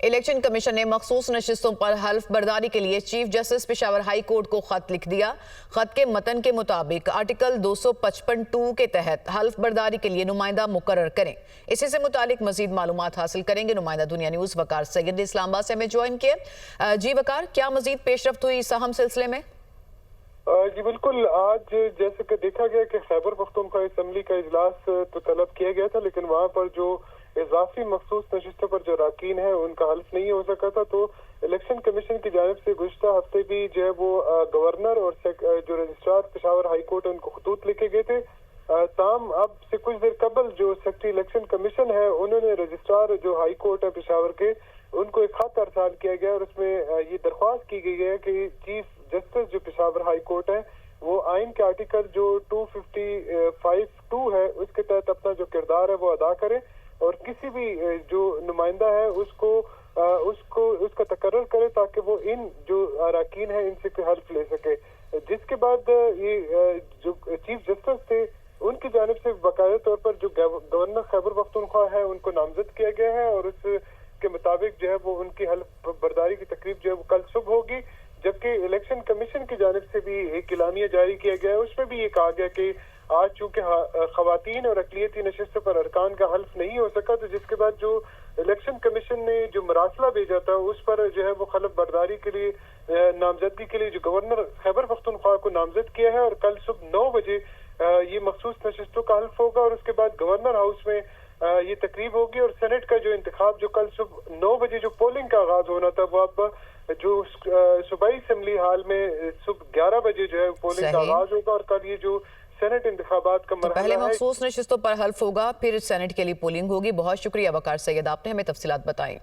Election commission نے مخصوص نشستوں پر حلف برداری کے لیے chief justice Peshawar high court کو خط لکھ دیا۔ خط کے متن کے مطابق آرٹیکل 255(2) کے تحت حلف برداری کے لیے نمائندہ مقرر کریں۔ اسی سے متعلق مزید معلومات حاصل کریں گے نمائندہ دنیا نیوز وقار سید نے اسلام آباد سے ہمیں جوائن کیے۔ جی وقار، کیا مزید پیش رفت ہوئی اس اہم سلسلے میں؟ جی بالکل، آج جیسے کہ دیکھا گیا کہ خیبر پختونخوا اسمبلی کا اجلاس تو طلب کیا گیا تھا، لیکن وہاں پر جو اضافی مخصوص نشستوں پر جو اراکین ہیں ان کا حلف نہیں ہو سکا تھا، تو الیکشن کمیشن کی جانب سے گزشتہ ہفتے بھی جو ہے وہ گورنر اور جو رجسٹرار پشاور ہائی کورٹ ان کو خطوط لکھے گئے تھے۔ تاہم اب سے کچھ دیر قبل جو سیکرٹری الیکشن کمیشن ہے انہوں نے رجسٹرار جو ہائی کورٹ ہے پشاور کے ان کو ایک خط ارسال کیا گیا اور اس میں یہ درخواست کی گئی ہے کہ چیف جسٹس جو پشاور ہائی کورٹ ہے وہ آئین کے آرٹیکل جو 255(2) ہے اس کے تحت اپنا جو کردار ہے وہ ادا کرے اور کسی بھی جو نمائندہ ہے اس کا تقرر کرے تاکہ وہ ان جو اراکین ہیں ان سے کوئی حلف لے سکے، جس کے بعد یہ جو چیف جسٹس تھے ان کی جانب سے باقاعدہ طور پر جو گورنر خیبر پختونخوا ہے ان کو نامزد کیا گیا ہے اور اس کے مطابق جو ہے وہ ان کی حلف برداری کی تقریب جو ہے وہ کل صبح ہوگی، جبکہ الیکشن کمیشن کی جانب سے بھی ایک اعلامیہ جاری کیا گیا ہے۔ اس میں بھی یہ کہا گیا کہ آج چونکہ خواتین اور اقلیتی نشستوں پر ارکان کا حلف نہیں ہو سکا، تو جس کے بعد جو الیکشن کمیشن نے جو مراسلہ بھیجا تھا اس پر جو ہے وہ حلف برداری کے لیے نامزدگی کے لیے جو گورنر خیبر پختونخوا کو نامزد کیا ہے اور کل صبح 9 بجے یہ مخصوص نشستوں کا حلف ہوگا اور اس کے بعد گورنر ہاؤس میں یہ تقریب ہوگی اور سینٹ کا جو انتخاب جو کل صبح 9 بجے جو پولنگ کا آغاز ہونا تھا وہ اب جو صوبائی اسمبلی ہال میں صبح 11 بجے جو ہے پولنگ کا آغاز ہوگا اور کل یہ جو سینٹ انتخابات کا مرحلہ ہے پہلے مخصوص نشستوں پر حلف ہوگا، پھر سینٹ کے لیے پولنگ ہوگی۔ بہت شکریہ وقار سید، آپ نے ہمیں تفصیلات بتائیں۔